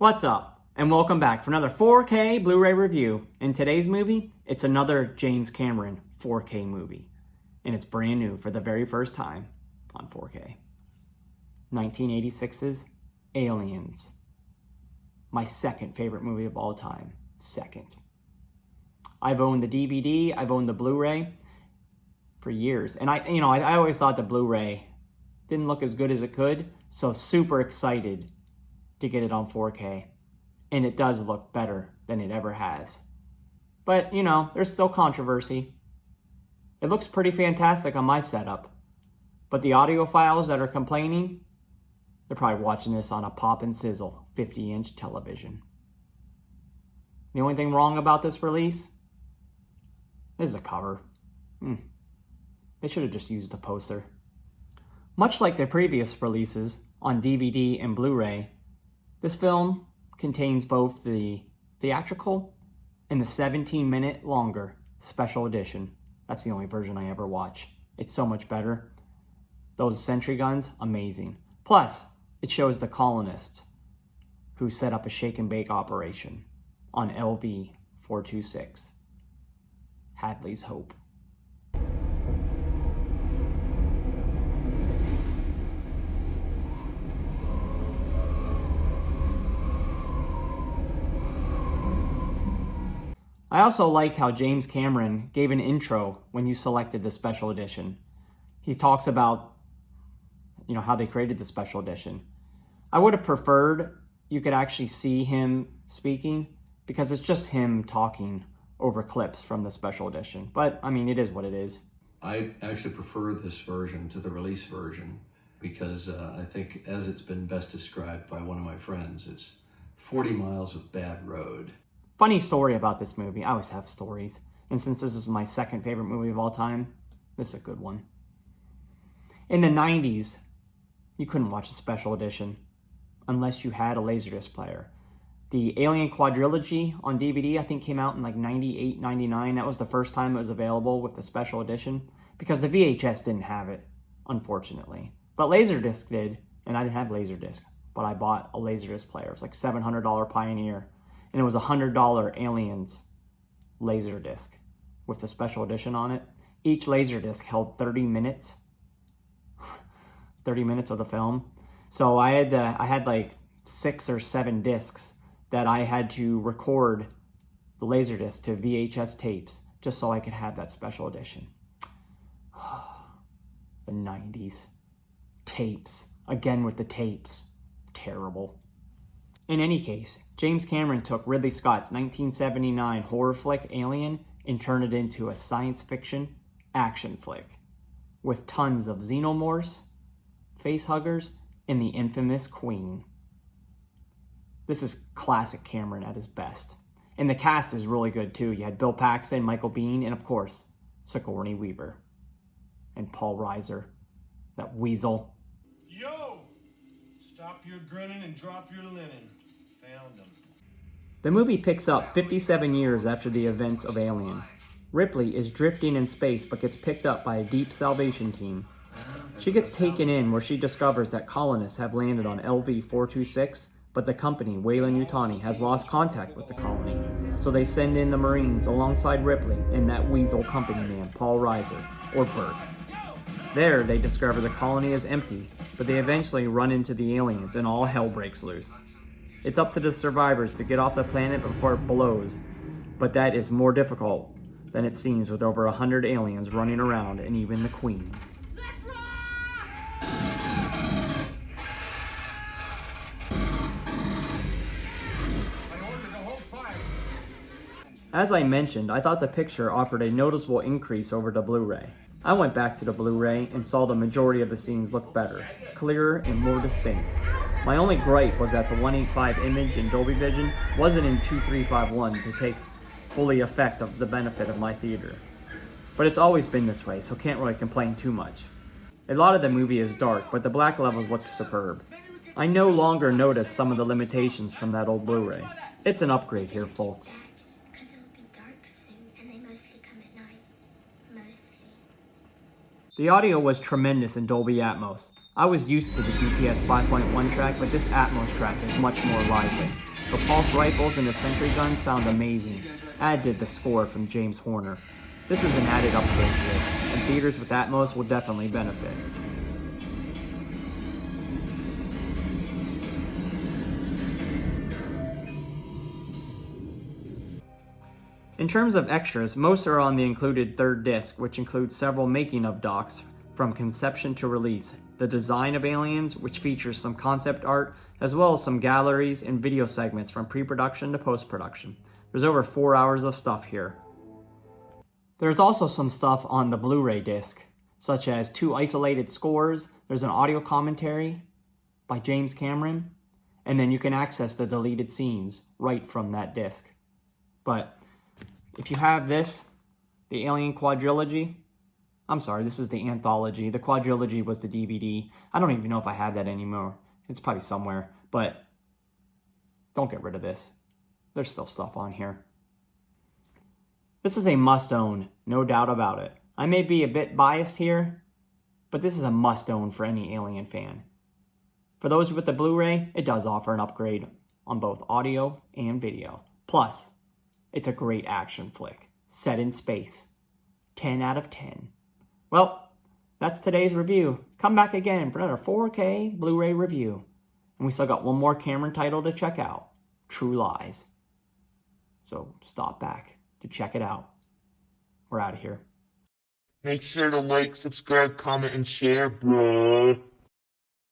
What's up? And welcome back for another 4K Blu-ray review. In today's movie, it's another James Cameron 4K movie. And it's brand new for the very first time on 4K. 1986's Aliens. My second favorite movie of all time. Second. I've owned the DVD, I've owned the Blu-ray for years. And I always thought the Blu-ray didn't look as good as it could. So super excited to get it on 4K. And it does look better than it ever has. But, there's still controversy. It looks pretty fantastic on my setup. But the audiophiles that are complaining, they're probably watching this on a pop and sizzle 50-inch television. The only thing wrong about this release is the cover. They should have just used the poster. Much like their previous releases on DVD and Blu-ray, this film contains both the theatrical and the 17-minute longer special edition. That's the only version I ever watch. It's so much better. Those sentry guns, amazing. Plus, it shows the colonists who set up a shake and bake operation on LV 426. Hadley's Hope. I also liked how James Cameron gave an intro when you selected the special edition. He talks about, how they created the special edition. I would have preferred you could actually see him speaking because it's just him talking over clips from the special edition. But, it is what it is. I actually prefer this version to the release version because I think, as it's been best described by one of my friends, it's 40 miles of bad road. Funny story about this movie. I always have stories. And since this is my second favorite movie of all time, this is a good one. In the 90s, you couldn't watch the special edition unless you had a Laserdisc player. The Alien Quadrilogy on DVD, I think, came out in like 98, 99. That was the first time it was available with the special edition because the VHS didn't have it, unfortunately. But Laserdisc did, and I didn't have Laserdisc, but I bought a Laserdisc player. It was like $700 Pioneer. And it was a $100 Aliens Laserdisc with the special edition on it. Each Laserdisc held 30 minutes. 30 minutes of the film. So I had like 6 or 7 discs that I had to record the Laserdisc to VHS tapes just so I could have that special edition. The 90s. Tapes. Again with the tapes. Terrible. In any case, James Cameron took Ridley Scott's 1979 horror flick Alien and turned it into a science fiction action flick with tons of xenomorphs, facehuggers, and the infamous Queen. This is classic Cameron at his best. And the cast is really good too. You had Bill Paxton, Michael Biehn, and of course, Sigourney Weaver. And Paul Reiser, that weasel. Yo! Stop your grinning and drop your linen. Found them. The movie picks up 57 years after the events of Alien. Ripley is drifting in space but gets picked up by a deep salvation team. She gets taken in where she discovers that colonists have landed on LV-426, but the company, Weyland-Yutani, has lost contact with the colony. So they send in the Marines alongside Ripley and that weasel company man, Paul Reiser, or Burke. There, they discover the colony is empty, but they eventually run into the aliens and all hell breaks loose. It's up to the survivors to get off the planet before it blows, but that is more difficult than it seems with over 100 aliens running around and even the Queen. Let's rock! I ordered to hold fire. As I mentioned, I thought the picture offered a noticeable increase over the Blu-ray. I went back to the Blu-ray and saw the majority of the scenes look better, clearer, and more distinct. My only gripe was that the 185 image in Dolby Vision wasn't in 2351 to take fully effect of the benefit of my theater. But it's always been this way, so can't really complain too much. A lot of the movie is dark, but the black levels looked superb. I no longer notice some of the limitations from that old Blu-ray. It's an upgrade here, folks. Because it'll be dark soon, and they mostly come at night. Mostly. The audio was tremendous in Dolby Atmos. I was used to the GTS 5.1 track, but this Atmos track is much more lively. The pulse rifles and the sentry guns sound amazing, as did the score from James Horner. This is an added upgrade here, and theaters with Atmos will definitely benefit. In terms of extras, most are on the included third disc, which includes several making of docs from conception to release, the design of Aliens, which features some concept art, as well as some galleries and video segments from pre-production to post-production. There's over 4 hours of stuff here. There's also some stuff on the Blu-ray disc, such as 2 isolated scores, there's an audio commentary by James Cameron, and then you can access the deleted scenes right from that disc. But if you have this, the Alien Quadrilogy, I'm sorry, this is the anthology. The Quadrilogy was the DVD. I don't even know if I have that anymore. It's probably somewhere, but don't get rid of this. There's still stuff on here. This is a must-own, no doubt about it. I may be a bit biased here, but this is a must-own for any Alien fan. For those with the Blu-ray, it does offer an upgrade on both audio and video. Plus, it's a great action flick, set in space. 10 out of 10. Well, that's today's review. Come back again for another 4K Blu-ray review. And we still got one more Cameron title to check out, True Lies. So stop back to check it out. We're out of here. Make sure to like, subscribe, comment, and share, bruh.